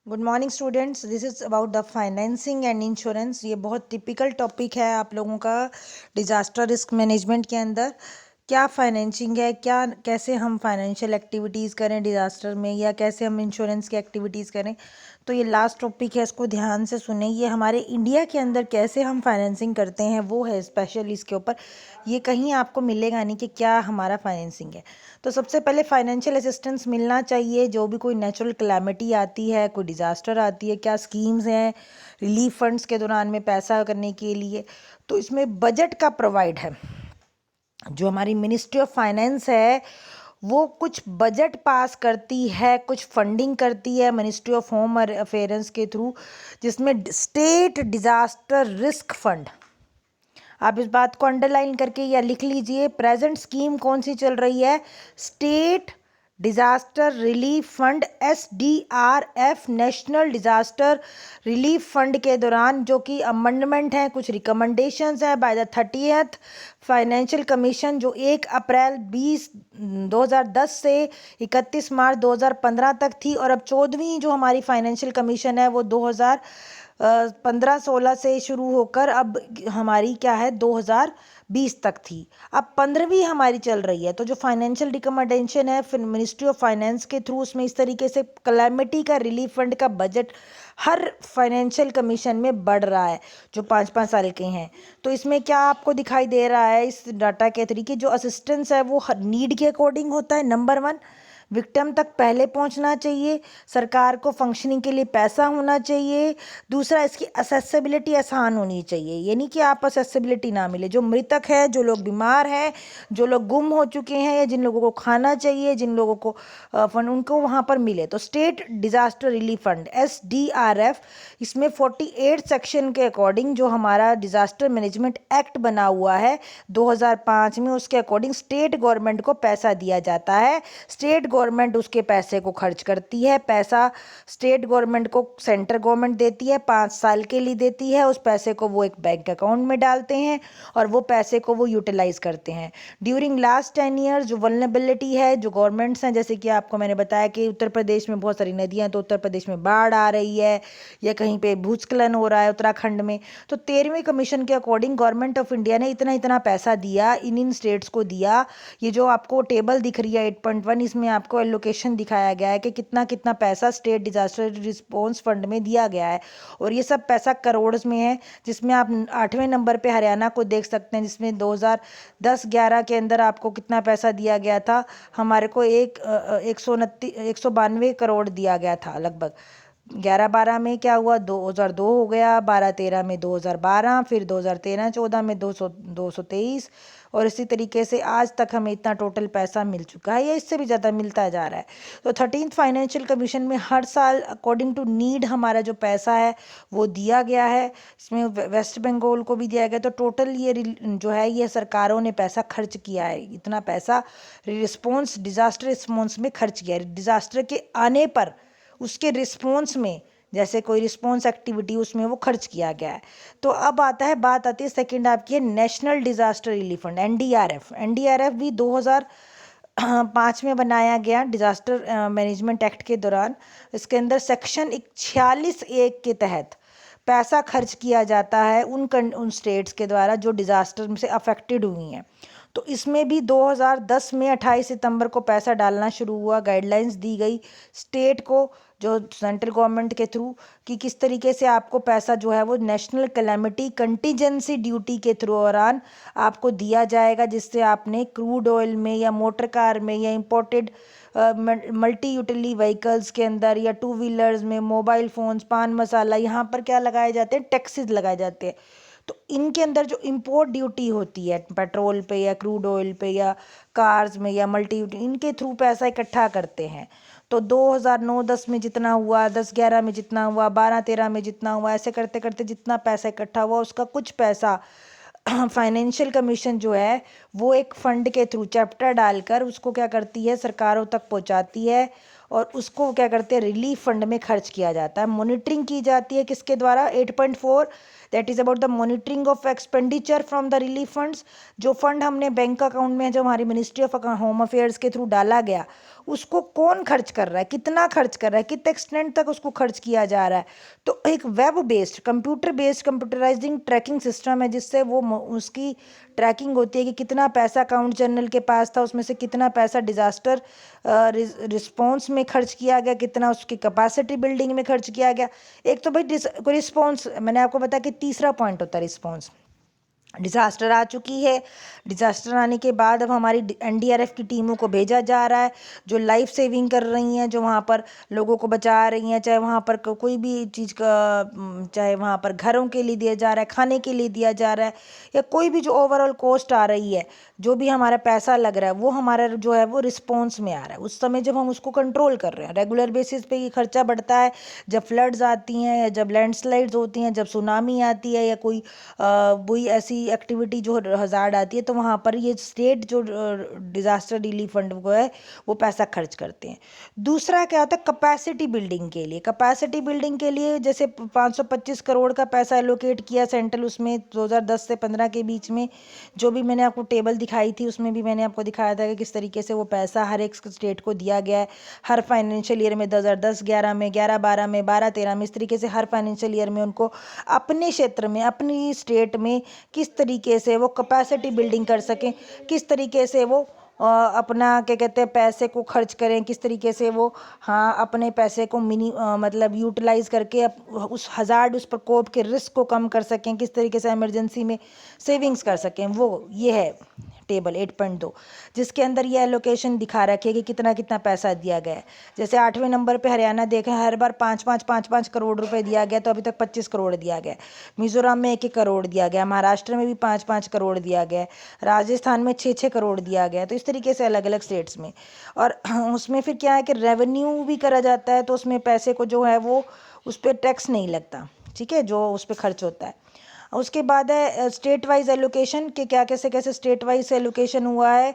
Good morning students, this is about the financing and insurance. ये बहुत typical topic है आप लोगों का डिजास्टर रिस्क मैनेजमेंट के अंदर। क्या फाइनेंसिंग है, क्या कैसे हम फाइनेंशियल एक्टिविटीज़ करें डिज़ास्टर में, या कैसे हम इंश्योरेंस की एक्टिविटीज़ करें। तो ये लास्ट टॉपिक है, इसको ध्यान से सुने। ये हमारे इंडिया के अंदर कैसे हम फाइनेंसिंग करते हैं वो है स्पेशल इसके ऊपर। ये कहीं आपको मिलेगा नहीं कि क्या हमारा फाइनेंसिंग है। तो सबसे पहले फाइनेंशियल असिस्टेंस मिलना चाहिए। जो भी कोई नेचुरल कैलामिटी आती है, कोई डिज़ास्टर आती है, क्या स्कीम्स हैं रिलीफ फंड्स के दौरान में पैसा करने के लिए। तो इसमें बजट का प्रोवाइड है। जो हमारी मिनिस्ट्री ऑफ फाइनेंस है वो कुछ बजट पास करती है, कुछ फंडिंग करती है मिनिस्ट्री ऑफ होम अफेयर्स के थ्रू, जिसमें स्टेट डिज़ास्टर रिस्क फंड। आप इस बात को अंडरलाइन करके या लिख लीजिए, प्रेजेंट स्कीम कौन सी चल रही है, state disaster relief fund SDRF, national disaster relief fund के दौरान जो कि अमेंडमेंट है, कुछ रिकमेंडेशंस है by the 30th financial commission जो 1 अप्रैल 2010 से 31 मार्च 2015 तक थी, और अब 14वीं जो हमारी फाइनेंशियल कमीशन है वो 2015-16 से शुरू होकर अब हमारी क्या है 2020 तक थी। अब 15वीं हमारी चल रही है। तो जो फाइनेंशियल रिकमेंडेशन है फिर मिनिस्ट्री ऑफ फाइनेंस के थ्रू, उसमें इस तरीके से कैलामिटी का रिलीफ फंड का बजट हर फाइनेंशियल कमीशन में बढ़ रहा है जो 5-5 साल के हैं। तो इसमें क्या आपको दिखाई दे रहा है इस डाटा के तरीके, जो असिस्टेंस है वो नीड के अकॉर्डिंग होता है। नंबर 1, विक्टिम तक पहले पहुंचना चाहिए, सरकार को फंक्शनिंग के लिए पैसा होना चाहिए। दूसरा, इसकी असेसिबिलिटी आसान होनी चाहिए, ये नहीं कि आप असेसिबिलिटी ना मिले। जो मृतक है, जो लोग बीमार हैं, जो लोग गुम हो चुके हैं, या जिन लोगों को खाना चाहिए, जिन लोगों को फंड उनको वहाँ पर मिले। तो state disaster relief fund SDRF, इसमें 48 सेक्शन के अकॉर्डिंग जो हमारा डिज़ास्टर मैनेजमेंट एक्ट बना हुआ है 2005 में, उसके अकॉर्डिंग स्टेट गवर्नमेंट को पैसा दिया जाता है। स्टेट गवर्नमेंट उसके पैसे को खर्च करती है। पैसा स्टेट गवर्नमेंट को सेंट्रल गवर्नमेंट देती है, 5 साल के लिए देती है। उस पैसे को वो एक बैंक अकाउंट में डालते हैं और वो पैसे को वो यूटिलाइज करते हैं। ड्यूरिंग लास्ट 10 ईयर्स जो वल्नरेबिलिटी है, जो गवर्नमेंट्स हैं, जैसे कि आपको मैंने बताया कि उत्तर प्रदेश में बहुत सारी नदियाँ, तो उत्तर प्रदेश में बाढ़ आ रही है या कहीं पे भूस्खलन हो रहा है उत्तराखंड में। तो 13वें कमीशन के अकॉर्डिंग गवर्नमेंट ऑफ इंडिया ने इतना इतना पैसा दिया, इन स्टेट्स को दिया। ये जो आपको टेबल दिख रही है 8.1, इसमें आपको एलोकेशन दिखाया गया है कि कितना कितना पैसा स्टेट डिजास्टर रिस्पॉन्स फंड में दिया गया है, और ये सब पैसा करोड़ में है। जिसमें आप 8वें नंबर पे हरियाणा को देख सकते हैं, जिसमें 2010-11 के अंदर आपको कितना पैसा दिया गया था, हमारे को 192 करोड़ दिया गया था लगभग। 11-12 में क्या हुआ, 2002 हो गया, 12-13 में 2012, फिर 2013-14 में 223, और इसी तरीके से आज तक हमें इतना टोटल पैसा मिल चुका है, या इससे भी ज़्यादा मिलता जा रहा है। तो 13th फाइनेंशियल कमीशन में हर साल अकॉर्डिंग टू नीड हमारा जो पैसा है वो दिया गया है। इसमें वेस्ट बंगाल को भी दिया गया। तो टोटल ये जो है ये सरकारों ने पैसा खर्च किया है, इतना पैसा रिस्पॉन्स डिज़ास्टर रिस्पॉन्स में खर्च किया है। डिज़ास्टर के आने पर उसके रिस्पॉन्स में, जैसे कोई रिस्पॉन्स एक्टिविटी, उसमें वो खर्च किया गया है। तो अब बात आती है सेकंड आपकी है national disaster relief fund NDRF भी 2005 में बनाया गया डिजास्टर मैनेजमेंट एक्ट के दौरान। इसके अंदर सेक्शन 46(1) के तहत पैसा खर्च किया जाता है उन स्टेट्स के द्वारा जो डिज़ास्टर से अफेक्टेड हुई हैं। तो इसमें भी 2010 में 28 सितंबर को पैसा डालना शुरू हुआ। गाइडलाइंस दी गई स्टेट को, जो सेंट्रल गवर्नमेंट के थ्रू, कि किस तरीके से आपको पैसा जो है वो नेशनल कैलामिटी कंटीजेंसी ड्यूटी के दौरान आपको दिया जाएगा, जिससे आपने क्रूड ऑयल में या मोटर कार में या इम्पोर्टेड मल्टी यूटिलिटी व्हीकल्स के अंदर या टू व्हीलर्स में, मोबाइल फ़ोन्स, पान मसाला, यहाँ पर क्या लगाए जाते हैं, टैक्सेस लगाए जाते हैं। तो इनके अंदर जो इम्पोर्ट ड्यूटी होती है पेट्रोल पे या क्रूड ऑयल पे या कार्स में या मल्टी यूटिलिटी, इनके थ्रू पैसा इकट्ठा करते हैं। तो 2009-10 में जितना हुआ, 10-11 में जितना हुआ, 12-13 में जितना हुआ, ऐसे करते करते जितना पैसा इकट्ठा हुआ उसका कुछ पैसा फाइनेंशियल कमीशन जो है वो एक फंड के थ्रू चैप्टर डालकर उसको क्या करती है, सरकारों तक पहुंचाती है, और उसको क्या करते हैं, रिलीफ फंड में खर्च किया जाता है। मॉनिटरिंग की जाती है किसके द्वारा, 8.4 that is about the monitoring of expenditure from the relief funds. जो फंड हमने बैंक अकाउंट में जो हमारी मिनिस्ट्री ऑफ होम अफेयर्स के थ्रू डाला गया, उसको कौन खर्च कर रहा है, कितना खर्च कर रहा है, कितने एक्सटेंट तक उसको खर्च किया जा रहा है। तो एक web based computer based computerising tracking system है, जिससे वो उसकी ट्रैकिंग होती है कि कितना पैसा अकाउंट जनरल के पास था, उसमें से कितना पैसा डिज़ास्टर रिस्पॉन्स में खर्च किया गया, कितना उसकी कैपेसिटी बिल्डिंग में खर्च किया गया। एक तो भाई रिस्पॉन्स, मैंने आपको बताया कि तीसरा पॉइंट होता है रिस्पॉन्स। डिज़ास्टर आ चुकी है, डिज़ास्टर आने के बाद अब हमारी एनडीआरएफ की टीमों को भेजा जा रहा है, जो लाइफ सेविंग कर रही हैं, जो वहाँ पर लोगों को बचा रही हैं, चाहे वहाँ पर कोई भी चीज़ का, चाहे वहाँ पर घरों के लिए दिया जा रहा है, खाने के लिए दिया जा रहा है, या कोई भी जो ओवरऑल कॉस्ट आ रही है, जो भी हमारा पैसा लग रहा है, वो हमारा जो है वो रिस्पॉन्स में आ रहा है। उस समय जब हम उसको कंट्रोल कर रहे हैं, रेगुलर बेसिस पे ये खर्चा बढ़ता है जब फ्लड्स आती हैं, या जब लैंडस्लाइड्स होती हैं, जब सुनामी आती है, या कोई वही ऐसी एक्टिविटी जो हज़ार्ड आती है, तो वहाँ पर ये स्टेट जो डिज़ास्टर रिलीफ फंड को है वो पैसा खर्च करते हैं। दूसरा क्या होता है, कैपेसिटी बिल्डिंग के लिए। कैपेसिटी बिल्डिंग के लिए जैसे 525 करोड़ का पैसा एलोकेट किया सेंट्रल, उसमें 2010 से 15 के बीच में जो भी मैंने आपको टेबल दिखाई थी, उसमें भी मैंने आपको दिखाया था कि किस तरीके से वो पैसा हर एक स्टेट को दिया गया है हर फाइनेंशियल ईयर में। 2010 11 में, 11 12 में, 12 13 में, इस तरीके से हर फाइनेंशियल ईयर में उनको अपने क्षेत्र में, अपनी स्टेट में किस तरीके से वो कैपेसिटी बिल्डिंग कर सकें, किस तरीके से वो अपना क्या कहते हैं पैसे को खर्च करें, किस तरीके से वो हाँ अपने पैसे को मतलब यूटिलाइज करके उस हज़ार्ड, उस प्रकोप के रिस्क को कम कर सकें, किस तरीके से इमरजेंसी में सेविंग्स कर सकें। वो ये है टेबल 8.2, जिसके अंदर ये एलोकेशन दिखा रखी है कि कितना कितना पैसा दिया गया है। जैसे 8वें नंबर पे हरियाणा देखें, हर बार 5-5 करोड़ रुपए दिया गया, तो अभी तक 25 करोड़ दिया गया। मिजोरम में 1-1 करोड़ दिया गया, महाराष्ट्र में भी 5-5 करोड़ दिया गया, राजस्थान में 6-6 करोड़ दिया गया। तो इस तरीके से अलग अलग स्टेट्स में। और उसमें फिर क्या है कि रेवेन्यू भी करा जाता है, तो उसमें पैसे को जो है वो उस पर टैक्स नहीं लगता, ठीक है, जो उस पर खर्च होता है। उसके बाद है स्टेट वाइज एलोकेशन के, क्या कैसे कैसे स्टेट वाइज एलोकेशन हुआ है।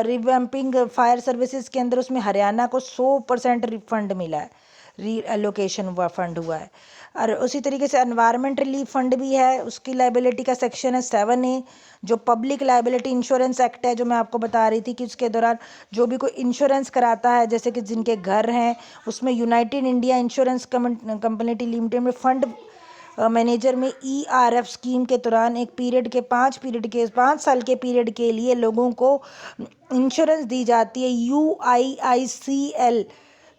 रिवैम्पिंग फायर सर्विसेज के अंदर उसमें हरियाणा को 100% रिफंड मिला है, री एलोकेशन हुआ फंड हुआ है। और उसी तरीके से एनवायरनमेंट रिलीफ फंड भी है, उसकी लाइबिलिटी का सेक्शन है 7A, जो पब्लिक लाइबिलिटी इंश्योरेंस एक्ट है, जो मैं आपको बता रही थी कि उसके दौरान जो भी कोई इंश्योरेंस कराता है, जैसे कि जिनके घर हैं, उसमें United India insurance company limited में फंड मैनेजर में ERF स्कीम के दौरान एक पीरियड के 5 साल के पीरियड के लिए लोगों को इंश्योरेंस दी जाती है। UIICL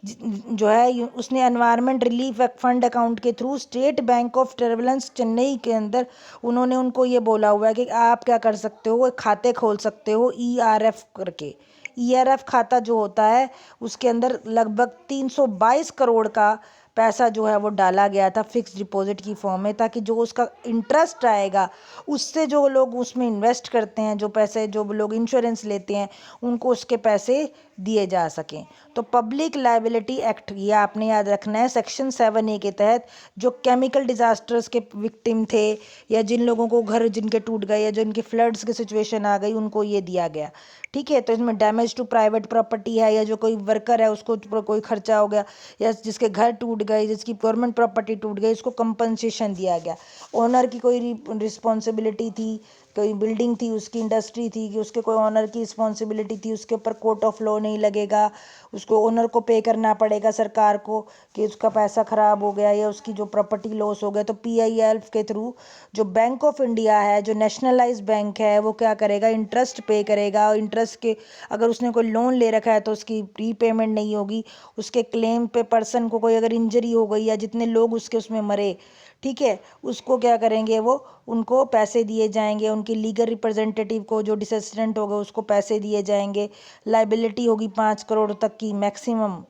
जो है उसने एनवायरनमेंट रिलीफ फंड अकाउंट के through State Bank of Travancore Chennai के अंदर उन्होंने उनको ये बोला हुआ है कि आप क्या कर सकते हो, खाते खोल सकते हो ERF करके। ERF खाता जो होता है उसके अंदर लगभग 322 करोड़ का पैसा जो है वो डाला गया था फिक्स डिपॉजिट की फॉर्म में, ताकि जो उसका इंटरेस्ट आएगा उससे जो लोग उसमें इन्वेस्ट करते हैं, जो पैसे जो लोग इंश्योरेंस लेते हैं, उनको उसके पैसे दिए जा सकें। तो पब्लिक लाइबिलिटी एक्ट ये आपने याद रखना है, सेक्शन 7A के तहत जो केमिकल डिजास्टर्स के विक्टिम थे, या जिन लोगों को घर जिनके टूट गए, या जिनके फ्लड्स की सिचुएशन आ गई, उनको ये दिया गया, ठीक है। तो इसमें डैमेज टू प्राइवेट प्रॉपर्टी है, या जो कोई वर्कर है उसको कोई खर्चा हो गया, या जिसके घर टूट गए, जिसकी गवर्नमेंट प्रॉपर्टी टूट गई, उसको कंपनसेशन दिया गया। ओनर की कोई रिस्पॉन्सिबिलिटी थी, कोई बिल्डिंग थी, उसकी इंडस्ट्री थी, कि उसके कोई ओनर की रिस्पॉन्सिबिलिटी थी, उसके ऊपर कोर्ट ऑफ लॉ नहीं लगेगा, उसको ओनर को पे करना पड़ेगा सरकार को कि उसका पैसा ख़राब हो गया या उसकी जो प्रॉपर्टी लॉस हो गया। तो PIF के थ्रू जो बैंक ऑफ इंडिया है, जो नेशनलाइज बैंक है, वो क्या करेगा, इंटरेस्ट पे करेगा। इंटरेस्ट के अगर उसने कोई लोन ले रखा है तो उसकी रीपेमेंट नहीं होगी, उसके क्लेम पे पर्सन को कोई अगर इंजरी हो गई, या जितने लोग उसके उसमें मरे, ठीक है, उसको क्या करेंगे, वो उनको पैसे दिए जाएंगे। उनकी लीगल रिप्रेजेंटेटिव को जो डिसेसिडेंट होगा उसको पैसे दिए जाएंगे। लाइबिलिटी होगी 5 करोड़ तक की मैक्सिमम,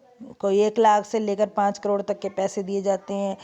कोई 1 लाख से लेकर 5 करोड़ तक के पैसे दिए जाते हैं।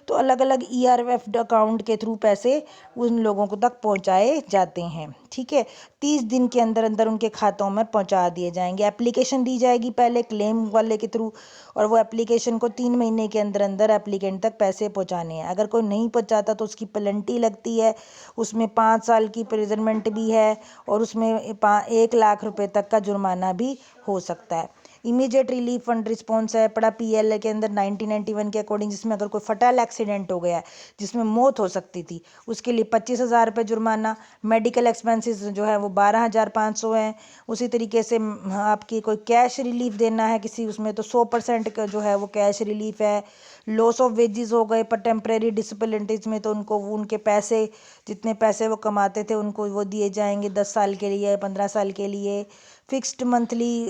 तो अलग अलग ERF अकाउंट के थ्रू पैसे उन लोगों को तक पहुंचाए जाते हैं, ठीक है। 30 दिन के अंदर अंदर उनके खातों में पहुंचा दिए जाएंगे। एप्लीकेशन दी जाएगी पहले क्लेम वाले के थ्रू, और वो एप्लीकेशन को 3 महीने के अंदर अंदर एप्लीकेंट तक पैसे पहुंचाने हैं। अगर कोई नहीं पहुंचाता तो उसकी पेनल्टी लगती है, उसमें 5 साल की प्रिजनमेंट भी है, और उसमें 1 लाख रुपए तक का जुर्माना भी हो सकता है। इमीडिएट रिलीफ फंड रिस्पॉन्स है पड़ा पीएल के अंदर 1991 के अकॉर्डिंग, जिसमें अगर कोई फटाल एक्सीडेंट हो गया है जिसमें मौत हो सकती थी उसके लिए 25,000 रुपये जुर्माना। मेडिकल एक्सपेंसेस जो है वो 12,500 हैं। उसी तरीके से आपकी कोई कैश रिलीफ देना है किसी उसमें तो 100% का जो है वो कैश रिलीफ है। लॉस ऑफ वेजेस हो गए पर टेम्परेरी डिसेबिलिटीज़ में तो उनको उनके पैसे जितने पैसे वो कमाते थे उनको वो दिए जाएंगे 10 साल के लिए 15 साल के लिए। फिक्स्ड मंथली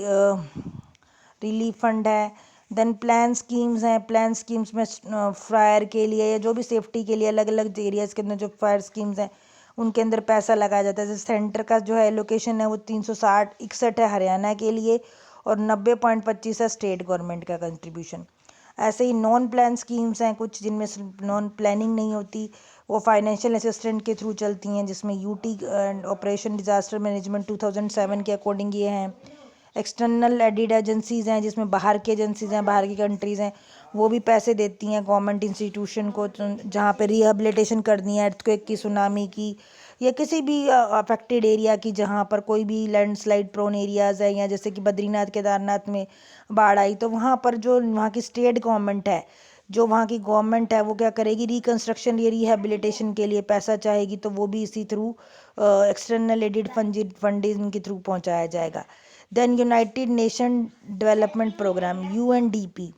रिलीफ फंड है। देन प्लान स्कीम्स हैं, प्लान स्कीम्स में फायर के लिए या जो भी सेफ्टी के लिए अलग अलग एरियाज़ के अंदर जो फायर स्कीम्स हैं उनके अंदर पैसा लगाया जाता है। जैसे सेंटर का जो है एलोकेशन है वो 361 है हरियाणा के लिए और 90.25 है स्टेट गवर्नमेंट का कंट्रीब्यूशन। ऐसे ही नॉन प्लान स्कीम्स हैं कुछ जिनमें नॉन प्लानिंग नहीं होती, वो फाइनेंशियल असिस्टेंट के थ्रू चलती हैं, जिसमें UT and operation disaster management 2007 के अकॉर्डिंग ये हैं। एक्सटर्नल एडिड एजेंसीज़ हैं जिसमें बाहर की एजेंसीज़ हैं, बाहर की कंट्रीज़ हैं, वो भी पैसे देती हैं गवर्नमेंट इंस्टीट्यूशन को जहाँ पे रिहेबिलिटेशन करनी है अर्थक्वेक की, सुनामी की या किसी भी अफेक्टेड एरिया की जहाँ पर कोई भी लैंडस्लाइड प्रोन एरियाज़ है, या जैसे कि बद्रीनाथ केदारनाथ में बाढ़ आई तो वहाँ पर जो वहाँ की स्टेट गवर्नमेंट है, जो वहाँ की गवर्नमेंट है वो क्या करेगी, रिकंस्ट्रक्शन या रिहेबिलिटेशन के लिए पैसा चाहेगी तो वो भी इसी थ्रू एक्सटर्नल एडिड फंडिंग के थ्रू पहुँचाया जाएगा। Then United Nation Development Programme UNDP,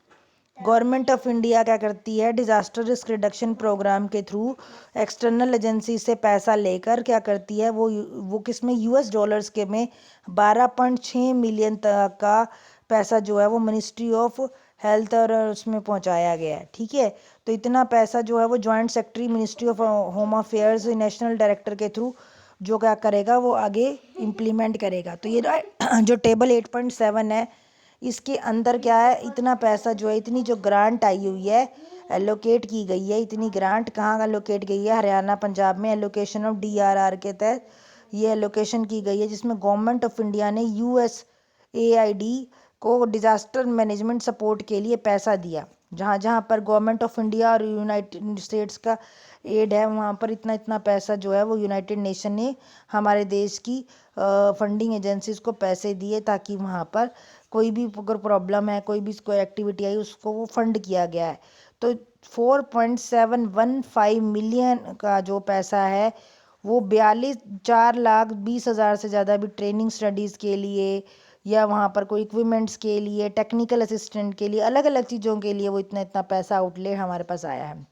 government of India क्या करती है, डिज़ास्टर रिस्क रिडक्शन प्रोग्राम के थ्रू एक्सटर्नल एजेंसी से पैसा लेकर क्या करती है, वो किस में यूएस डॉलर्स के में 12.6 मिलियन तक का पैसा जो है वो मिनिस्ट्री ऑफ हेल्थ और उसमें पहुंचाया गया है। ठीक है, तो इतना पैसा जो है वो joint secretary ministry of home affairs national director के थ्रू जो क्या करेगा वो आगे इम्प्लीमेंट करेगा। तो ये जो टेबल 8.7 है इसके अंदर क्या है, इतना पैसा जो है, इतनी जो ग्रांट आई हुई है, एलोकेट की गई है, इतनी ग्रांट कहाँ एलोकेट गई है, हरियाणा पंजाब में एलोकेशन ऑफ डीआरआर के तहत ये एलोकेशन की गई है, जिसमें गवर्नमेंट ऑफ इंडिया ने यूएसएआईडी को डिज़ास्टर मैनेजमेंट सपोर्ट के लिए पैसा दिया। जहाँ जहाँ पर गवर्नमेंट ऑफ इंडिया और यूनाइटेड स्टेट्स का एड है वहाँ पर इतना इतना पैसा जो है वो यूनाइटेड नेशन ने हमारे देश की फंडिंग एजेंसीज को पैसे दिए ताकि वहाँ पर कोई भी अगर प्रॉब्लम है, कोई भी कोई एक्टिविटी आई उसको वो फंड किया गया है। तो 4.715 मिलियन का जो पैसा है वो 4,20,000 से ज़्यादा भी ट्रेनिंग स्टडीज़ के लिए या वहाँ पर कोई इक्विपमेंट्स के लिए, टेक्निकल असिस्टेंट के लिए, अलग अलग चीज़ों के लिए वो इतना इतना पैसा आउटले हमारे पास आया है।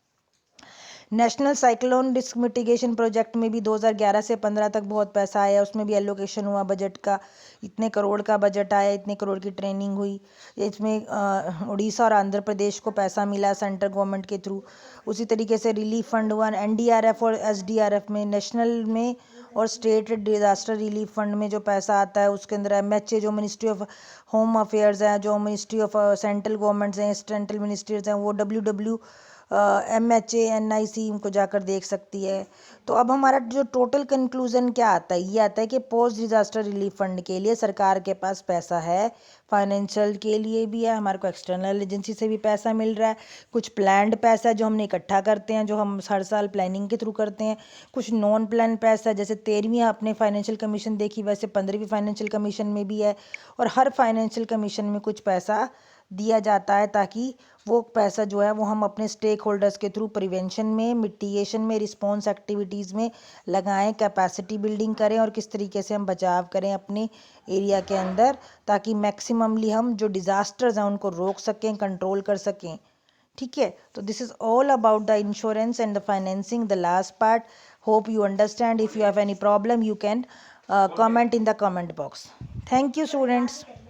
National cyclone risk mitigation project में भी 2011 से 15 तक बहुत पैसा आया, उसमें भी एलोकेशन हुआ बजट का, इतने करोड़ का बजट आया, इतने करोड़ की ट्रेनिंग हुई। इसमें उड़ीसा और आंध्र प्रदेश को पैसा मिला सेंट्रल गवर्नमेंट के थ्रू। उसी तरीके से रिलीफ फंड हुआ एनडीआरएफ और एसडीआरएफ में, नेशनल में और स्टेट डिज़ास्टर रिलीफ फंड में जो पैसा आता है उसके अंदर एमएचए जो मिनिस्ट्री ऑफ होम अफेयर्स है, जो मिनिस्ट्री ऑफ सेंट्रल गवर्नमेंट्स हैं, सेंट्रल मिनिस्ट्रीज हैं, वो MHA NIC को जाकर देख सकती है। तो अब हमारा जो टोटल कंक्लूजन क्या आता है, ये आता है कि पोस्ट डिज़ास्टर रिलीफ फंड के लिए सरकार के पास पैसा है, फाइनेंशियल के लिए भी है, हमारे को एक्सटर्नल एजेंसी से भी पैसा मिल रहा है, कुछ प्लान्ड पैसा है जो हमने इकट्ठा करते हैं, जो हम हर साल प्लानिंग के थ्रू करते हैं, कुछ नॉन प्लान पैसा है, जैसे 13वीं आपने फाइनेंशियल कमीशन देखी वैसे 15वीं फाइनेंशियल कमीशन में भी है, और हर फाइनेंशियल कमीशन में कुछ पैसा दिया जाता है ताकि वो पैसा जो है वो हम अपने स्टेक होल्डर्स के थ्रू प्रिवेंशन में, मिटिगेशन में, रिस्पॉन्स एक्टिविटीज़ में लगाएं, कैपेसिटी बिल्डिंग करें और किस तरीके से हम बचाव करें अपने एरिया के अंदर ताकि मैक्सिममली हम जो डिज़ास्टर्स हैं उनको रोक सकें, कंट्रोल कर सकें। ठीक है, तो this is all about the insurance and the financing, the last part. Hope you understand. If you have any problem you can comment in the comment box. Thank you students.